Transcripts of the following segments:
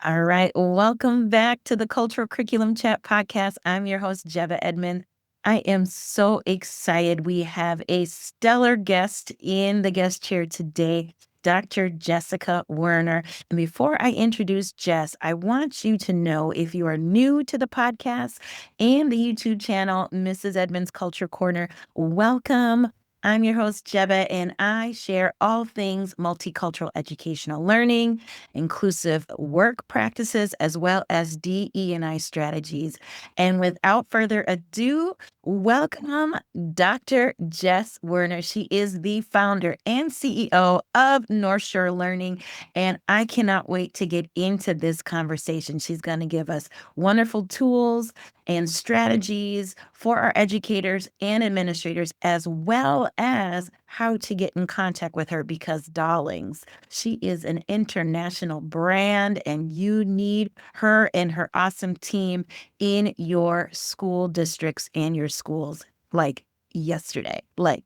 All right. Welcome back to the Cultural Curriculum Chat podcast. I'm your host, Jeva Edmond. I am so excited. We have a stellar guest in the guest chair today, Dr. Jessica Werner. And before I introduce Jess, I want you to know if you are new to the podcast and the YouTube channel, Mrs. Edmond's Culture Corner, welcome. I'm your host, Jeba, and I share all things multicultural educational learning, inclusive work practices, as well as DE&I strategies. And without further ado, welcome Dr. Jess Werner. She is the founder and CEO of North Shore Learning, and I cannot wait to get into this conversation. She's going to give us wonderful tools and strategies for our educators and administrators, as well as how to get in contact with her because, darlings, she is an international brand and you need her and her awesome team in your school districts and your schools like yesterday.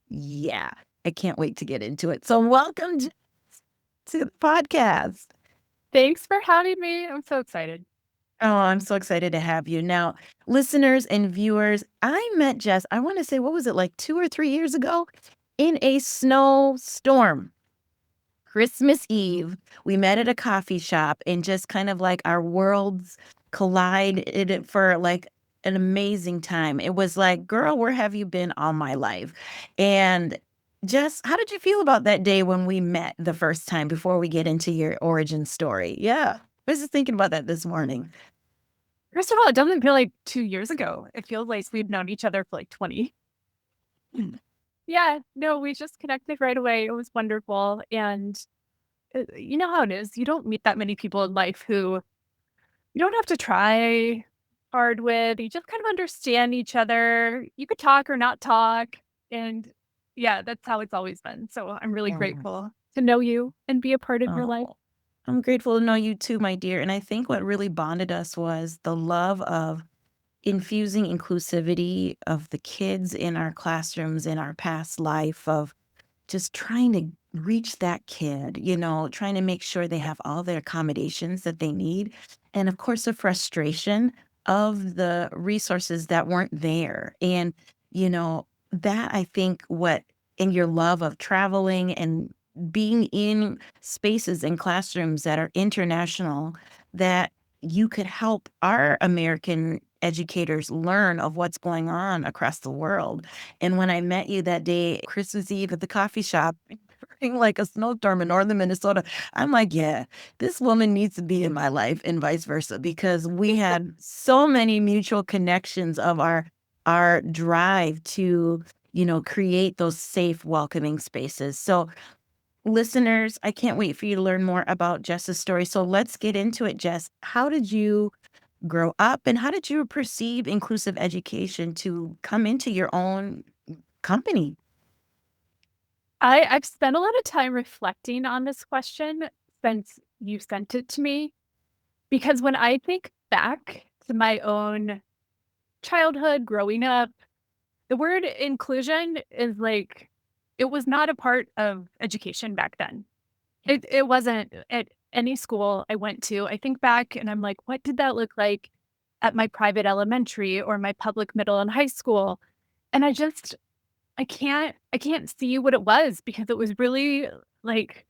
Yeah, I can't wait to get into it. So welcome to the podcast. Thanks for having me. I'm so excited. Oh, I'm so excited to have you. Now, listeners and viewers, I met Jess, I want to say, what was it, like 2 or 3 years ago in a snowstorm. Christmas Eve, we met at a coffee shop and just kind of like our worlds collided for like an amazing time. It was like, girl, where have you been all my life? And Jess, how did you feel about that day when we met the first time before we get into your origin story? Yeah. I was just thinking about that this morning. First of all, it doesn't feel like 2 years ago. It feels like we've known each other for like 20. Yeah, no, we just connected right away. It was wonderful. And you know how it is. You don't meet that many people in life who you don't have to try hard with. You just kind of understand each other. You could talk or not talk. And yeah, that's how it's always been. So I'm really Yeah. grateful to know you and be a part of your life. Oh, I'm grateful to know you too, my dear. And I think what really bonded us was the love of infusing inclusivity of the kids in our classrooms in our past life, of just trying to reach that kid, trying to make sure they have all their accommodations that they need. And of course, the frustration of the resources that weren't there. And, that I think what in your love of traveling and being in spaces and classrooms that are international, that you could help our American educators learn of what's going on across the world. And when I met you that day, Christmas Eve at the coffee shop, during like a snowstorm in northern Minnesota, I'm like, yeah, this woman needs to be in my life and vice versa, because we had so many mutual connections of our drive to, create those safe, welcoming spaces. So listeners, I can't wait for you to learn more about Jess's story. So let's get into it, Jess. How did you grow up and how did you perceive inclusive education to come into your own company? I've spent a lot of time reflecting on this question since you sent it to me, because when I think back to my own childhood, growing up, the word inclusion is like, it was not a part of education back then. It wasn't at any school I went to. I think back and I'm like, what did that look like at my private elementary or my public middle and high school? And I can't see what it was, because it was really like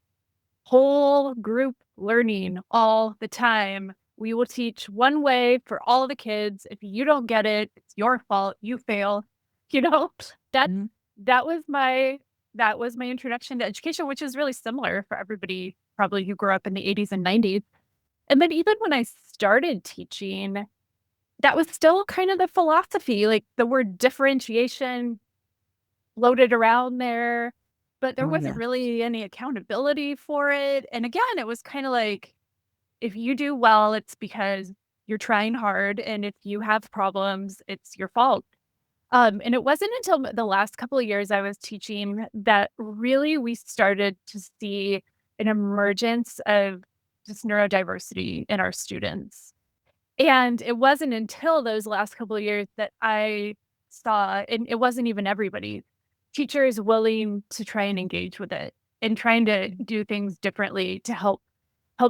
whole group learning all the time. We will teach one way for all of the kids. If you don't get it, it's your fault. You fail. You know, that Mhm. that was my that was my introduction to education, which is really similar for everybody probably who grew up in the 80s and 90s. And then even when I started teaching, that was still kind of the philosophy, like the word differentiation floated around there, but there Oh, wasn't yeah. really any accountability for it. And again, it was kind of like, if you do well, it's because you're trying hard. And if you have problems, it's your fault. And it wasn't until the last couple of years I was teaching that really we started to see an emergence of just neurodiversity in our students. And it wasn't until those last couple of years that I saw, and it wasn't even everybody, teachers willing to try and engage with it and trying to do things differently to help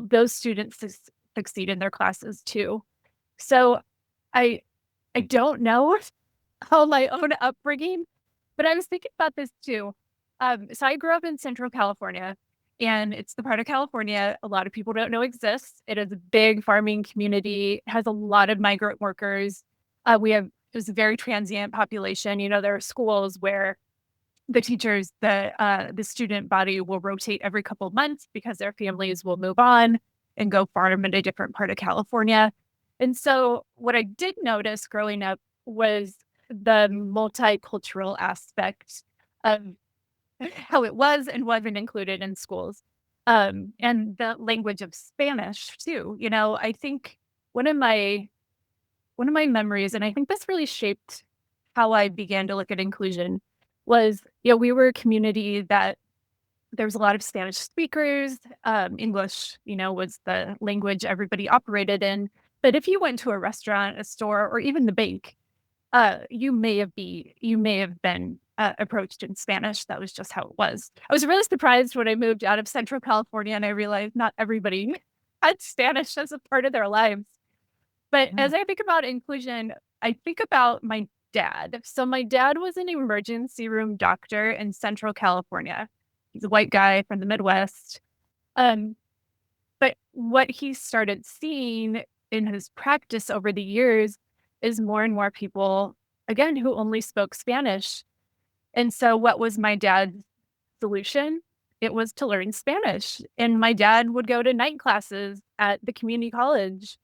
those students succeed in their classes too. So I I don't know how my own upbringing, but I was thinking about this too. So I grew up in Central California, and it's the part of California a lot of people don't know exists. It is a big farming community, it has a lot of migrant workers. We have it was a very transient population. You know, there are schools where the student body will rotate every couple of months because their families will move on and go farm in a different part of California. And so what I did notice growing up was the multicultural aspect of how it was and wasn't included in schools. And the language of Spanish too. You know, I think one of my one of my memories, and I think this really shaped how I began to look at inclusion, was, you know, we were a community that there was a lot of Spanish speakers. English, you know, was the language everybody operated in. But if you went to a restaurant, a store, or even the bank, you may have been approached in Spanish. That was just how it was. I was really surprised when I moved out of Central California and I realized not everybody had Spanish as a part of their lives. But Yeah. as I think about inclusion, I think about my dad. So my dad was an emergency room doctor in Central California. He's a white guy from the Midwest. Um, but what he started seeing in his practice over the years is more and more people, again, who only spoke Spanish. And so what was my dad's solution? It was to learn Spanish. And my dad would go to night classes at the community college.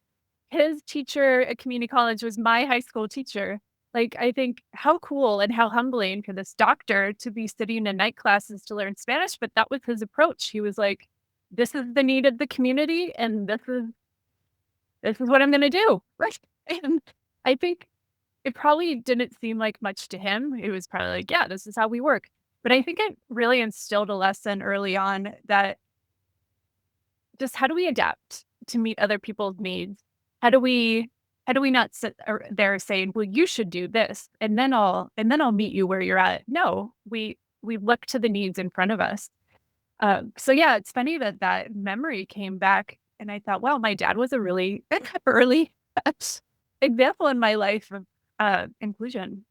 His teacher at community college was my high school teacher. Like, I think how cool and how humbling for this doctor to be sitting in night classes to learn Spanish, but that was his approach. He was like, "This is the need of the community, and this is what I'm gonna do." Right. And I think it probably didn't seem like much to him. It was probably like, "Yeah, this is how we work." But I think it really instilled a lesson early on that just how do we adapt to meet other people's needs? How do we not sit there saying, "Well, you should do this, and then I'll meet you where you're at." No, we look to the needs in front of us. So yeah, it's funny that that memory came back, and I thought, "Wow, my dad was a really early example in my life of inclusion."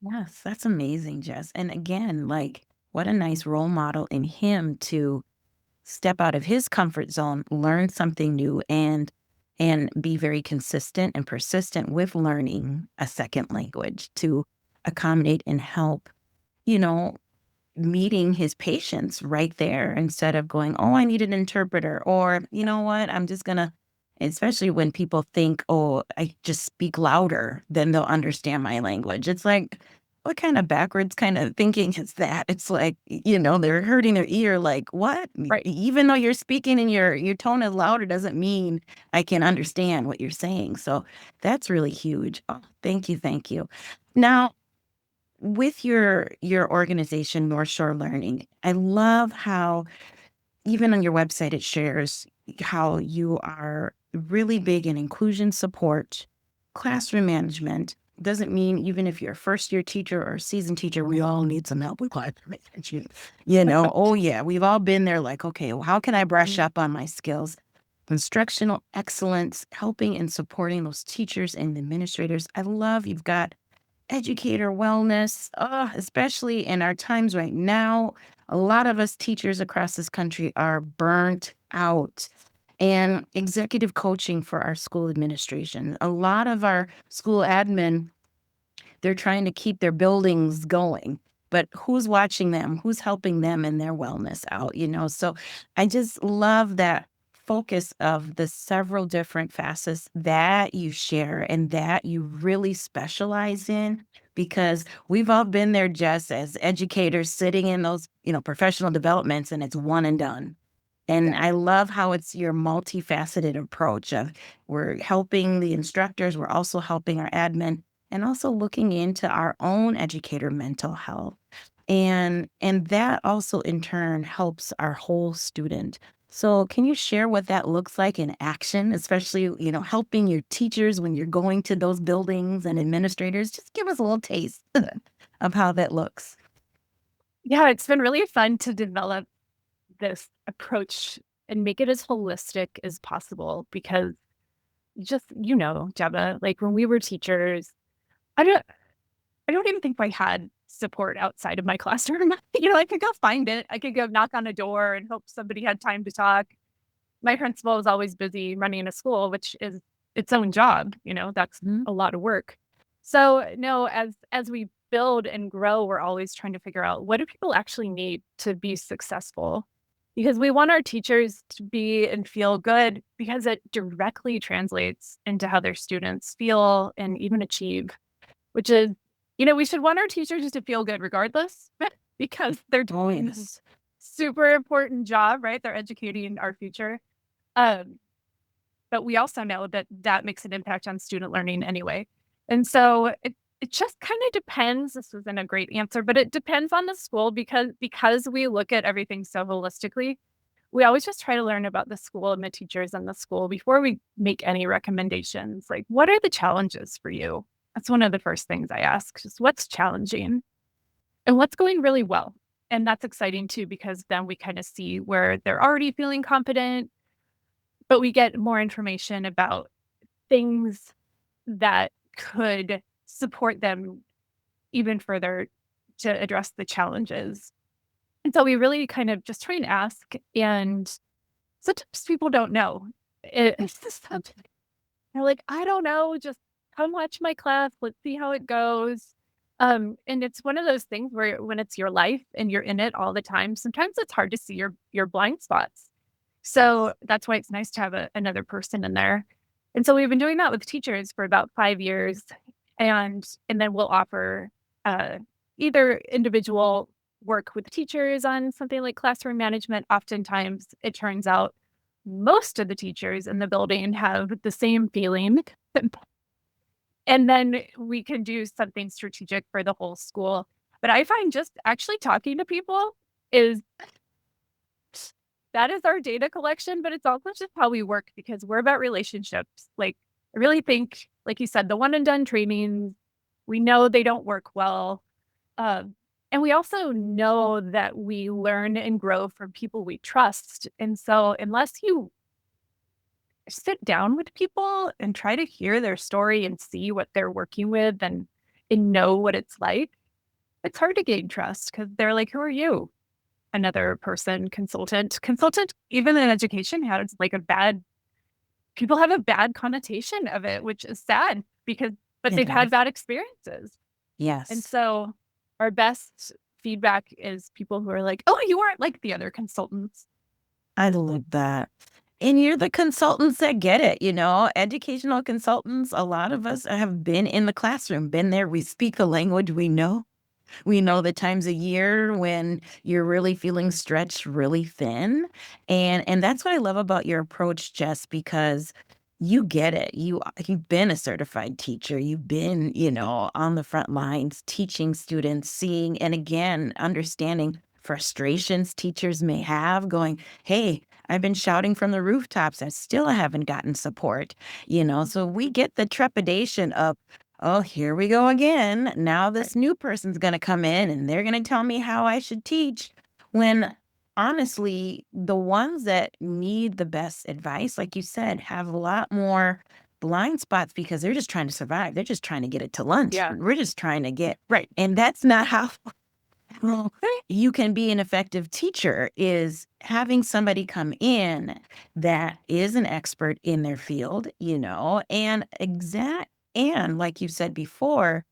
Yes, that's amazing, Jess. And again, like, what a nice role model in him to step out of his comfort zone, learn something new, and be very consistent and persistent with learning a second language to accommodate and help, you know, meeting his patients right there instead of going, "Oh, I need an interpreter," or, "You know what? I'm just gonna," especially when people think, "Oh, I just speak louder, then they'll understand my language." It's like, what kind of backwards kind of thinking is that? It's like, they're hurting their ear, like, "What? Right. Even though you're speaking and your tone is louder doesn't mean I can understand what you're saying." So that's really huge. Oh, thank you, thank you. Now, with your organization, North Shore Learning, I love how even on your website it shares how you are really big in inclusion support, classroom management. Doesn't mean even if you're a first year teacher or a seasoned teacher, we all need some help with classroom management. Oh yeah, we've all been there like, okay, well, how can I brush up on my skills? Instructional excellence, helping and supporting those teachers and administrators. I love you've got educator wellness, especially in our times right now. A lot of us teachers across this country are burnt out. And executive coaching for our school administration. A lot of our school admin, they're trying to keep their buildings going, but who's watching them? Who's helping them in their wellness out? So I just love that focus of the several different facets that you share and that you really specialize in because we've all been there just as educators sitting in those, professional developments and it's one and done. And Yeah. I love how it's your multifaceted approach of we're helping the instructors, we're also helping our admin, and also looking into our own educator mental health. And that also in turn helps our whole student. So can you share what that looks like in action, especially, helping your teachers when you're going to those buildings and administrators? Just give us a little taste of how that looks. Yeah, it's been really fun to develop this approach and make it as holistic as possible because just, Gemma, like when we were teachers, I don't I don't even think I had support outside of my classroom. I could go find it. I could go knock on a door and hope somebody had time to talk. My principal was always busy running a school, which is its own job. That's Mhm. a lot of work. So no, as we build and grow, we're always trying to figure out what do people actually need to be successful? Because we want our teachers to be and feel good because it directly translates into how their students feel and even achieve, which is, we should want our teachers to feel good regardless because they're Oh, doing this yes. super important job, right? They're educating our future. Um, but we also know that that makes an impact on student learning anyway. And so it just kind of depends. This isn't a great answer, but it depends on the school because we look at everything so holistically. We always just try to learn about the school and the teachers in the school before we make any recommendations. Like, what are the challenges for you? That's one of the first things I ask, just what's challenging and what's going really well. And that's exciting too, because then we kind of see where they're already feeling confident, but we get more information about things that could support them even further to address the challenges. And so we really kind of just try and ask. And sometimes people don't know. It's just something they're like, I don't know, just come watch my class. Let's see how it goes. And it's one of those things where when it's your life and you're in it all the time, sometimes it's hard to see your blind spots. So that's why it's nice to have another person in there. And so we've been doing that with teachers for about 5 years, and then we'll offer uh, either individual work with teachers on something like classroom management. Oftentimes, it turns out most of the teachers in the building have the same feeling. And then we can do something strategic for the whole school. But I find just actually talking to people is that is our data collection, but it's also just how we work because we're about relationships. Like, I really think, like you said, the one and done trainings, we know they don't work well. And we also know that we learn and grow from people we trust. And so, unless you sit down with people and try to hear their story and see what they're working with and know what it's like, it's hard to gain trust because they're like, who are you? Another person, consultant, even in education has like people have a bad connotation of it, which is sad but It they've had does. bad experiences. And Yes. so our best feedback is people who are like, oh, you aren't like the other consultants. I love that. And you're the consultants that get it, educational consultants. A lot of us have been in the classroom, been there. We speak the language we know. We know the times a year when you're really feeling stretched really thin. And that's what I love about your approach, Jess, because you get it. You've been a certified teacher. You've been, on the front lines teaching students, seeing and again understanding frustrations teachers may have going, hey, I've been shouting from the rooftops. I still haven't gotten support, so we get the trepidation of, oh, here we go again. Now Right. this new person's going to come in and they're going to tell me how I should teach. When honestly, the ones that need the best advice, like you said, have a lot more blind spots because they're just trying to survive. They're just trying to get it to lunch. Yeah. We're just trying to get, Right. and that's not how well, you can be an effective teacher is having somebody come in that is an expert in their field, and like you said before,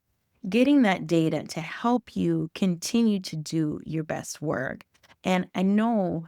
getting that data to help you continue to do your best work. And I know,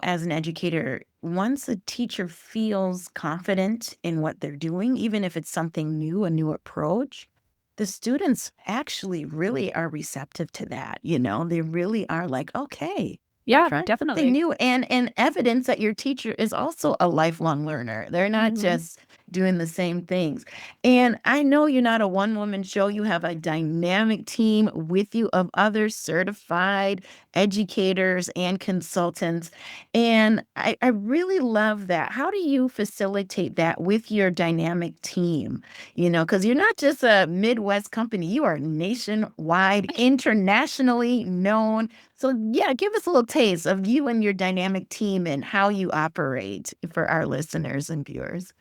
as an educator, once a teacher feels confident in what they're doing, even if it's something new, a new approach, the students actually really are receptive to that. They really are like, okay, Yeah, try something definitely. new and evidence that your teacher is also a lifelong learner. They're not Mhm. just doing the same things. And I know you're not a one-woman show. You have a dynamic team with you of other certified educators and consultants. And I really love that. How do you facilitate that with your dynamic team? Because you're not just a Midwest company, you are nationwide, internationally known. So, yeah, give us a little taste of you and your dynamic team and how you operate for our listeners and viewers.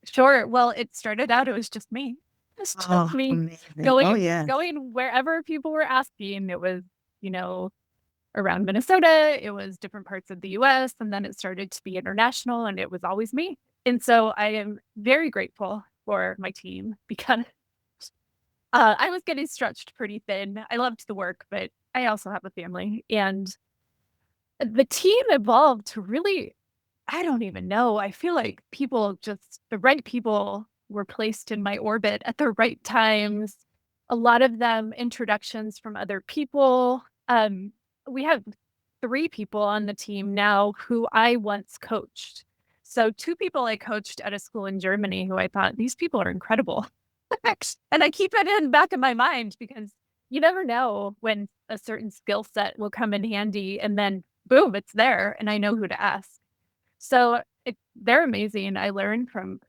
Sure. Well, it started out, it was just me. It's just Oh, me amazing. Oh, going yeah. going wherever people were asking. It was, you know, around Minnesota, it was different parts of the US, and then it started to be international, and it was always me. And so I am very grateful for my team because I was getting stretched pretty thin. I loved the work, but I also have a family. And the team evolved to really, I don't even know. I feel like the right people were placed in my orbit at the right times. A lot of them introductions from other people. We have 3 people on the team now who I once coached. So 2 people I coached at a school in Germany who I thought, "These people are incredible." And I keep it in the back of my mind because you never know when a certain skill set will come in handy and then boom, it's there and I know who to ask. So they're amazing. I learn from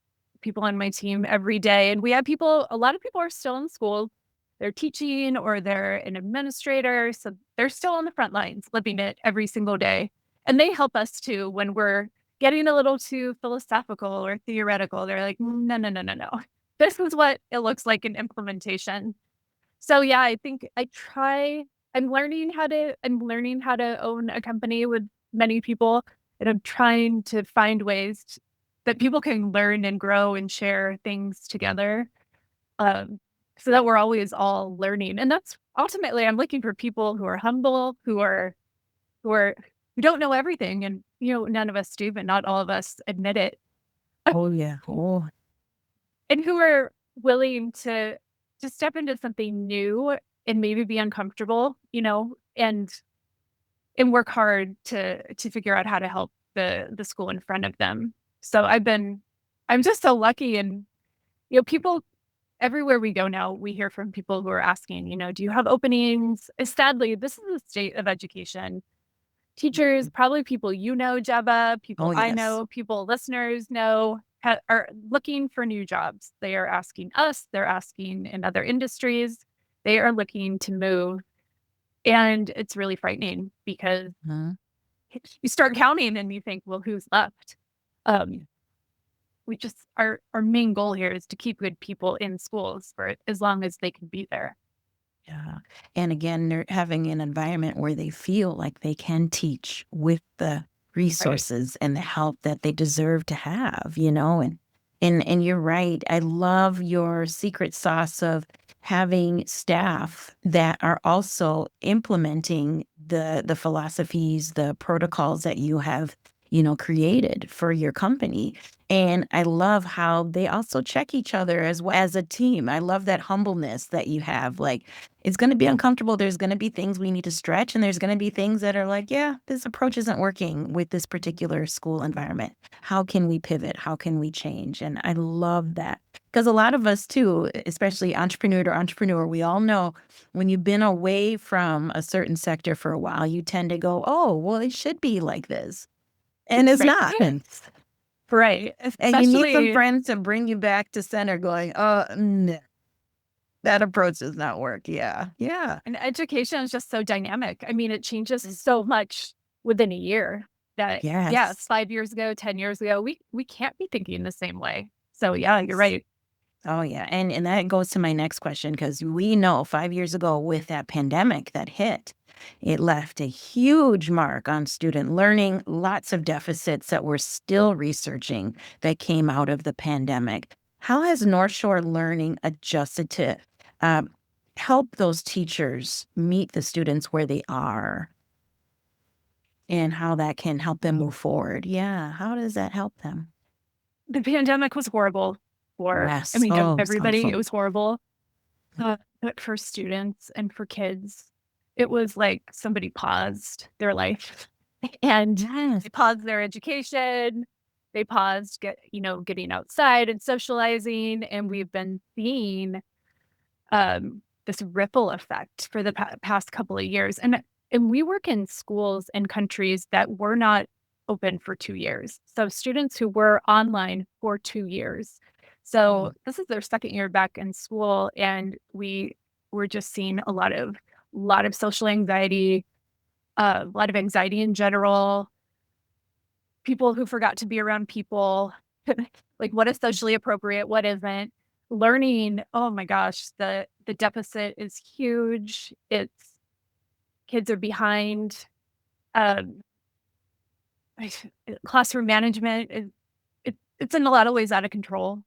people on my team every day. And we have a lot of people are still in school. They're teaching or they're an administrator. So they're still on the front lines, living it every single day. And they help us too when we're getting a little too philosophical or theoretical. They're like, no, no, no, no, no. This is what it looks like in implementation. So yeah, I think I'm learning how to own a company with many people, and I'm trying to find that people can learn and grow and share things together, um, so that we're always all learning. And that's ultimately I'm looking for people who are humble, who are who don't know everything, and none of us do, but not all of us admit it, Oh, yeah. Oh, and who are willing to step into something new and maybe be uncomfortable, and work hard to figure out how to help the school in front of them. So I'm just so lucky, and people everywhere we go now, we hear from people who are asking, do you have openings? Sadly, this is the state of education. Teachers, probably people Jebba, people oh, I yes. know, people listeners know, are looking for new jobs. They are asking us, they're asking in other industries, they are looking to move. And it's really frightening because Mhm. you start counting and you think, well, who's left? Yeah. Um, our main goal here is to keep good people in schools for as long as they can be there. Yeah. And again, they're having an environment where they feel like they can teach with the Right. resources and the help that they deserve to have, and you're right. I love your secret sauce of having staff that are also implementing the philosophies, the protocols that you have, created for your company. And I love how they also check each other as well as a team. I love that humbleness that you have. Like, it's going to be uncomfortable. There's going to be things we need to stretch, and there's going to be things that are like, yeah, this approach isn't working with this particular school environment. How can we pivot? How can we change? And I love that because a lot of us, too, especially entrepreneur to entrepreneur, we all know when you've been away from a certain sector for a while, you tend to go, oh, well, it should be like this. And it's Right. not. Right. And you need some Especially friends to bring you back to center going, oh, no, that approach does not work. Yeah. Yeah. and education is just so dynamic. I mean, it changes so much within a year that, yeah, Yes. 5 years ago, 10 years ago, we can't be thinking the same way. So yeah, you're right. Oh, yeah, and that goes to my next question because we know 5 years ago with that pandemic that hit, it left a huge mark on student learning, lots of deficits that we're still researching that came out of the pandemic. How has North Shore Learning adjusted to, um, help those teachers meet the students where they are and how that can help them move forward? Yeah, how does that help them? The pandemic was horrible I Yes. mean, Oh, it's everybody, it awful. was horrible. But for students and for kids, it was like somebody paused their life and Yes. they paused their education. they paused, getting outside and socializing, and we've been seeing this ripple effect for the past couple of years. And we work in schools and countries that were not open for 2 years. So students who were online for 2 years. So this is their second year back in school, and we're just seeing a lot of social anxiety, a lot of anxiety in general, people who forgot to be around people, like what is socially appropriate, what isn't. Learning, oh my gosh, the deficit is huge. It's kids are behind. Um, Classroom management is it's in a lot of ways out of control.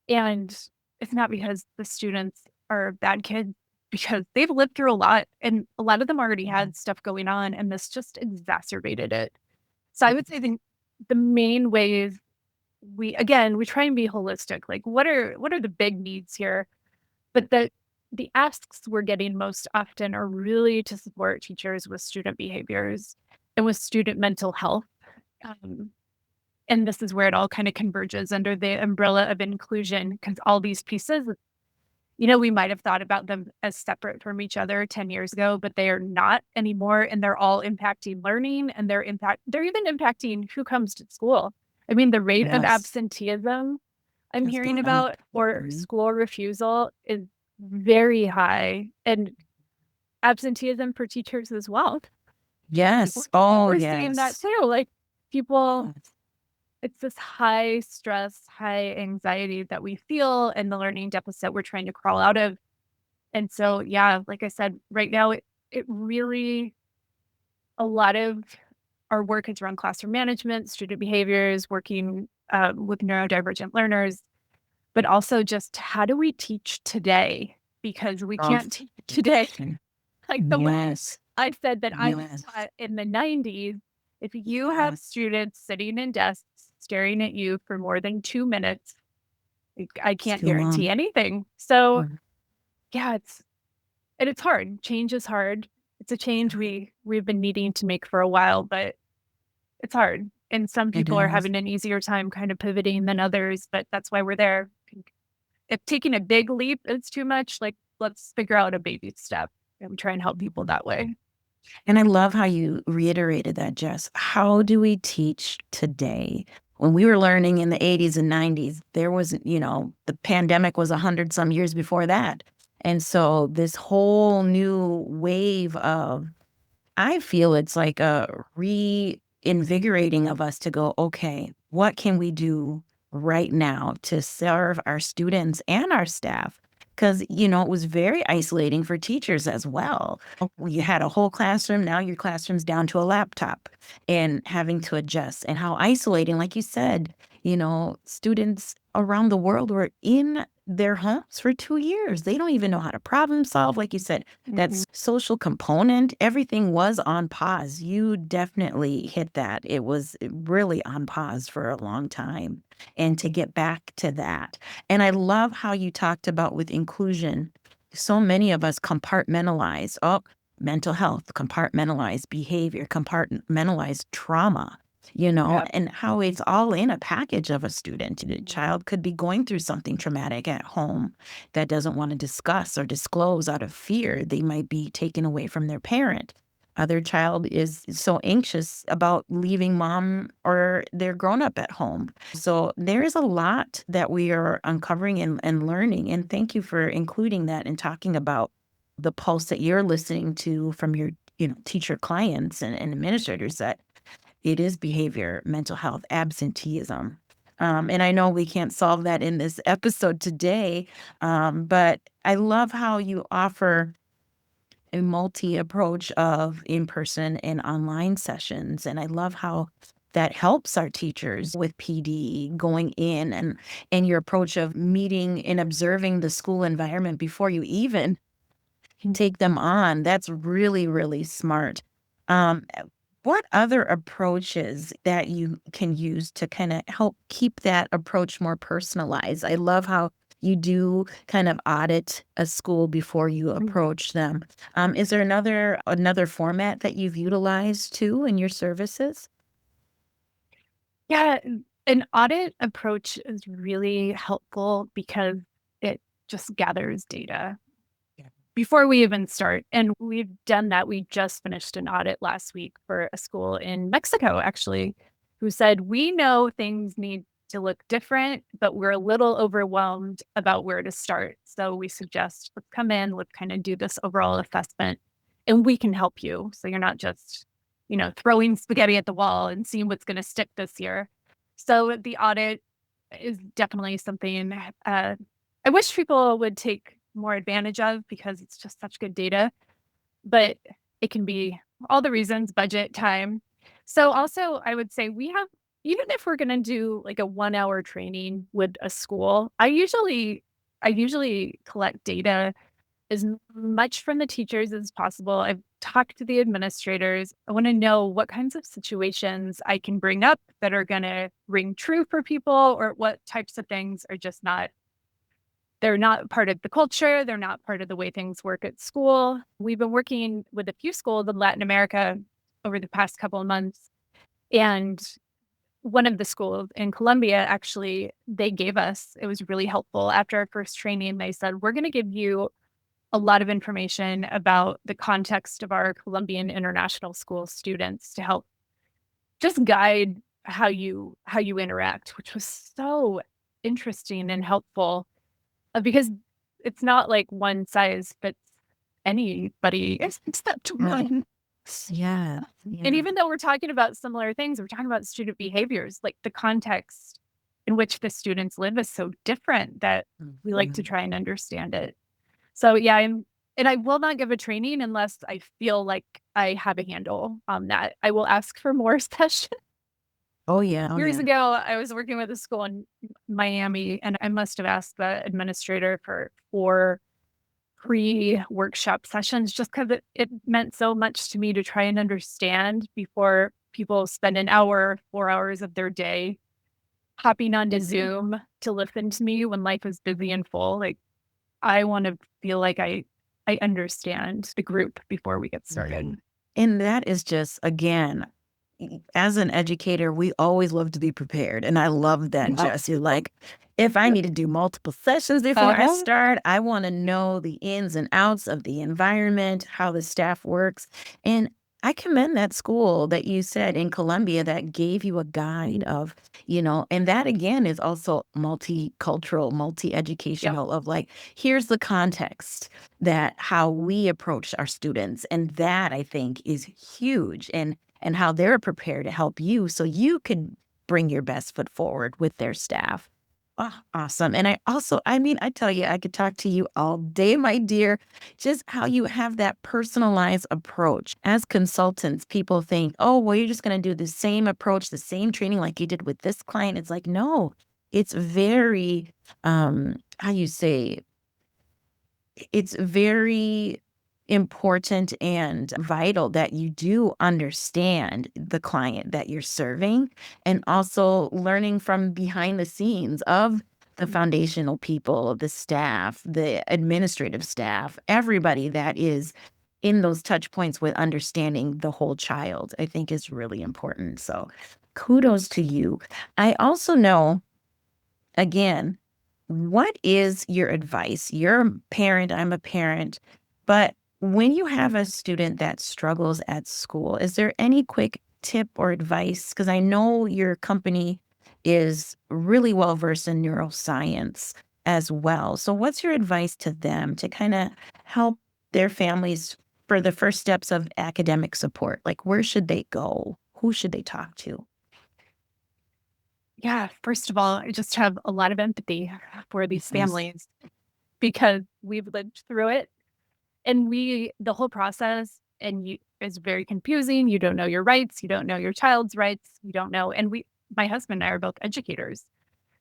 And it's not because the students are bad kids, because they've lived through a lot and a lot of them already had stuff going on, and this just exacerbated it. So I would say the main ways we try and be holistic. Like what are the big needs here? But the asks we're getting most often are really to support teachers with student behaviors and with student mental health. Um, and this is where it all kind of converges under the umbrella of inclusion, because all these pieces, we might have thought about them as separate from each other 10 years ago, but they are not anymore. And they're all impacting learning, and they're even impacting who comes to school. I mean, the rate of Yes. absenteeism I'm Has hearing gone up. about, or Mhm. school refusal, is very high, and absenteeism for teachers as well. We're Yes. Oh, we're seeing that yes. too. Like people, Yes. it's this high stress, high anxiety that we feel, and the learning deficit we're trying to crawl out of. And so, yeah, like I said, right now it really, a lot of our work is around classroom management, student behaviors, working with neurodivergent learners, but also just how do we teach today? Because we Oh, can't teach today. Like the way yes. I said that I was Yes. taught in the 90s, if you have Yes. students sitting in desks staring at you for more than 2 minutes, like, I It's can't too guarantee long. anything. So Mm. yeah, it's hard. Change is hard. It's a change we've been needing to make for a while, but it's hard. And some It people are is. having an easier time kind of pivoting than others, but that's why we're there. If taking a big leap is too much, like, let's figure out a baby step, and we try and help people that way. And I love how you reiterated that, Jess. How do we teach today? When we were learning in the 80s and 90s, there was, the pandemic was 100 some years before that. And so this whole new wave of, I feel it's like a reinvigorating of us to go, okay, what can we do right now to serve our students and our staff? Because, it was very isolating for teachers as well. You had a whole classroom, now your classroom's down to a laptop and having to adjust, and how isolating, like you said, students around the world were in their homes for 2 years. They don't even know how to problem solve. Like you said, that Mhm. social component, everything was on pause. You definitely hit that. It was really on pause for a long time. And to get back to that. And I love how you talked about with inclusion. So many of us compartmentalize, mental health, compartmentalize behavior, compartmentalize trauma, Yeah. and how it's all in a package of a student. A child could be going through something traumatic at home that doesn't want to discuss or disclose out of fear. They might be taken away from their parent. Other child is so anxious about leaving mom or their grown up at home. So there is a lot that we are uncovering and learning. And thank you for including that and talking about the pulse that you're listening to from your teacher clients and administrators, that it is behavior, mental health, absenteeism. And I know we can't solve that in this episode today, but I love how you offer a multi approach of in person and online sessions. And I love how that helps our teachers with PD going in, and your approach of meeting and observing the school environment before you even take them on. That's really, really smart. Um, what other approaches that you can use to kind of help keep that approach more personalized? I love how you do kind of audit a school before you Mhm. approach them. Is there another format that you've utilized too in your services? Yeah. An audit approach is really helpful because it just gathers data before we even start. And we've done that. We just finished an audit last week for a school in Mexico, actually, who said, we know things need to look different, but we're a little overwhelmed about where to start. So we suggest, let's come in, let's kind of do this overall assessment, and we can help you. So you're not just, throwing spaghetti at the wall and seeing what's going to stick this year. So the audit is definitely something I wish people would take more advantage of because it's just such good data, but it can be all the reasons, budget, time. So also I would say we have, even if we're going to do like a 1 hour training with a school, I usually collect data as much from the teachers as possible. I've talked to the administrators. I want to know what kinds of situations I can bring up that are going to ring true for people, or what types of things are just they're not part of the culture. They're not part of the way things work at school. We've been working with a few schools in Latin America over the past couple of months. And one of the schools in Colombia, actually, it was really helpful. After our first training, they said, we're going to give you a lot of information about the context of our Colombian international school students to help just guide how you interact, which was so interesting and helpful, because it's not like one size fits anybody except one. Yeah. And Yeah. even though we're talking about similar things, we're talking about student behaviors, like the context in which the students live is so different that we like to Mhm. try and understand it. So yeah, and I will not give a training unless I feel like I have a handle on that. I will ask for more sessions. Oh yeah. Oh Years yeah. ago, I was working with a school in Miami, and I must have asked the administrator for 4 pre-workshop sessions just because it meant so much to me to try and understand before people spend an hour, 4 hours of their day hopping onto Zoom to listen to me when life is busy and full. Like, I want to feel like I understand the group before we get started. And that is just, again, as an educator, we always love to be prepared. And I love that, Yeah. Jess. You're like, if I need to do multiple sessions before I Uh-huh. start, I want to know the ins and outs of the environment, how the staff works. And I commend that school that you said in Colombia that gave you a guide of, and that again is also multicultural, Yep. multi-educational of like, here's the context that how we approach our students. And that I think is huge. And how they're prepared to help you so you can bring your best foot forward with their staff. Oh, awesome. And I tell you, I could talk to you all day, my dear. Just how you have that personalized approach. As consultants, people think, oh, well, you're just going to do the same approach, the same training like you did with this client. It's like, no, it's very, how you say, it's very important and vital that you do understand the client that you're serving and also learning from behind the scenes of the foundational people, the staff, the administrative staff, everybody that is in those touch points with understanding the whole child, I think is really important. So kudos to you. I also know, again, what is your advice? You're a parent, I'm a parent, but when you have a student that struggles at school, is there any quick tip or advice? Because I know your company is really well versed in neuroscience as well. So, what's your advice to them to kind of help their families for the first steps of academic support? Like, where should they go? Who should they talk to? Yeah. First of all, I just have a lot of empathy for these Yes. families because we've lived through it, and the whole process is very confusing. You don't know your rights. You don't know your child's rights. You don't know. And my husband and I are both educators.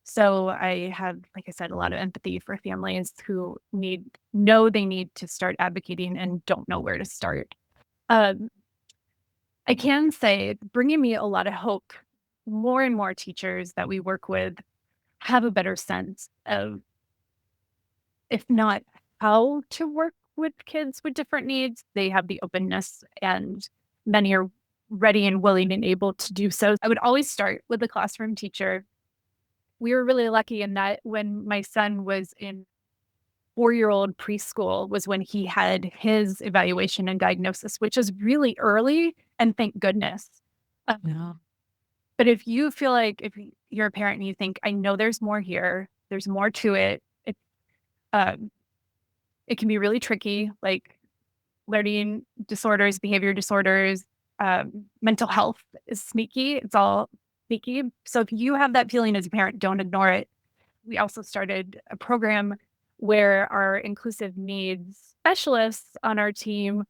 So I have, like I said, a lot of empathy for families who know they need to start advocating and don't know where to start. Um, I can say, bringing me a lot of hope, more and more teachers that we work with have a better sense of, if not how to work with kids with different needs, they have the openness, and many are ready and willing and able to do so. I would always start with the classroom teacher. we were really lucky in that when my son was in 4-year-old preschool was when he had his evaluation and diagnosis, which is really early, and thank goodness. Uh, Yeah. but if you feel like if you're a parent and you think, "I know there's more here, there's more to it," um, it can be really tricky, like learning disorders, behavior disorders, mental health is sneaky. It's all sneaky. So if you have that feeling as a parent, don't ignore it. We also started a program where our inclusive needs specialists on our team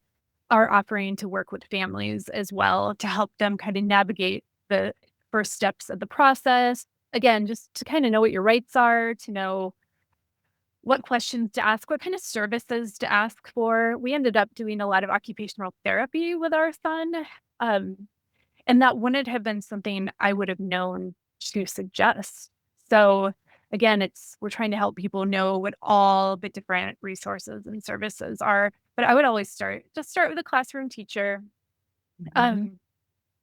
are offering to work with families as well to help them kind of navigate the first steps of the process. Again, just to kind of know what your rights are, to know what questions to ask, what kind of services to ask for. We ended up doing a lot of occupational therapy with our son. Um, and that wouldn't have been something I would have known to suggest. So again, we're trying to help people know what all the different resources and services are. But I would always start with a classroom teacher. Mhm. Um,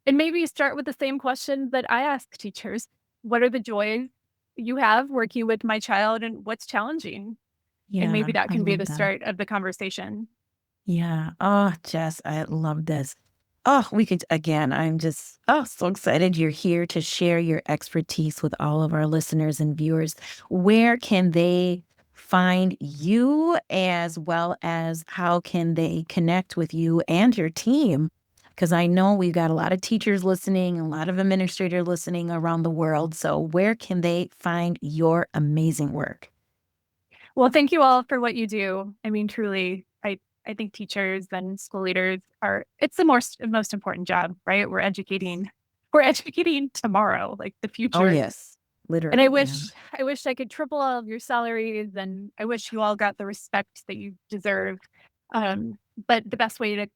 and maybe start with the same question that I ask teachers. What are the joys you have working with my child and what's challenging? And maybe Yeah, that I can be love the that. start of the conversation. Yeah. Oh, Jess, I love this. Oh, we could again, I'm just so excited you're here to share your expertise with all of our listeners and viewers. Where can they find you as well as how can they connect with you and your team? Because I know we've got a lot of teachers listening, a lot of administrators listening around the world. So where can they find your amazing work? Well, thank you all for what you do. I mean, truly, I think teachers and school leaders it's the most important job, right? We're educating tomorrow, like the Oh, future. yes. And I Literally. Yeah. wish I wish I could triple all of your salaries, and I wish you all got the respect that you deserve. Um, but the best way to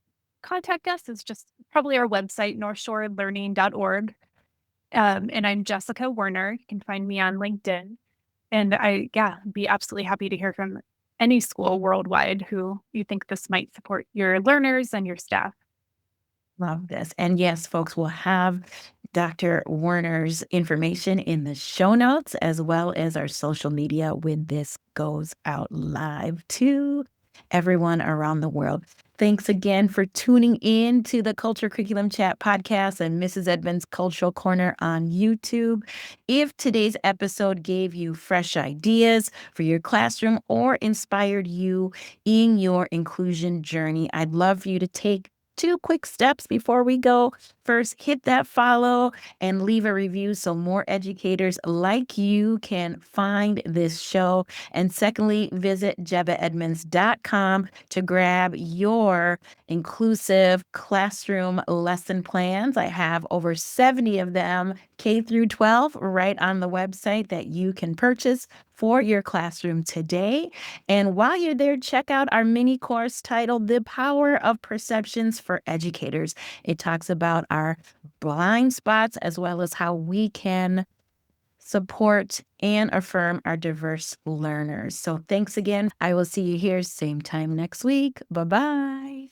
contact us is just probably our website, northshorelearning.org. And I'm Jessica Werner. You can find me on LinkedIn. And yeah, be absolutely happy to hear from any school worldwide who you think this might support your learners and your staff. Love this. And yes, folks, will have Dr. Werner's information in the show notes as well as our social media when this goes out live to everyone around the world. Thanks again for tuning in to the Culture Curriculum Chat podcast and Mrs. Edmonds Cultural Corner on YouTube. If today's episode gave you fresh ideas for your classroom or inspired you in your inclusion journey, I'd love for you to take 2 quick steps before we go. First, hit that follow and leave a review so more educators like you can find this show. And secondly, visit jebaedmonds.com to grab your inclusive classroom lesson plans. I have over 70 of them, K through 12, right on the website that you can purchase for your classroom today. And while you're there, check out our mini course titled The Power of Perceptions for Educators. It talks about our blind spots as well as how we can support and affirm our diverse learners. So thanks again. I will see you here same time next week. Bye bye.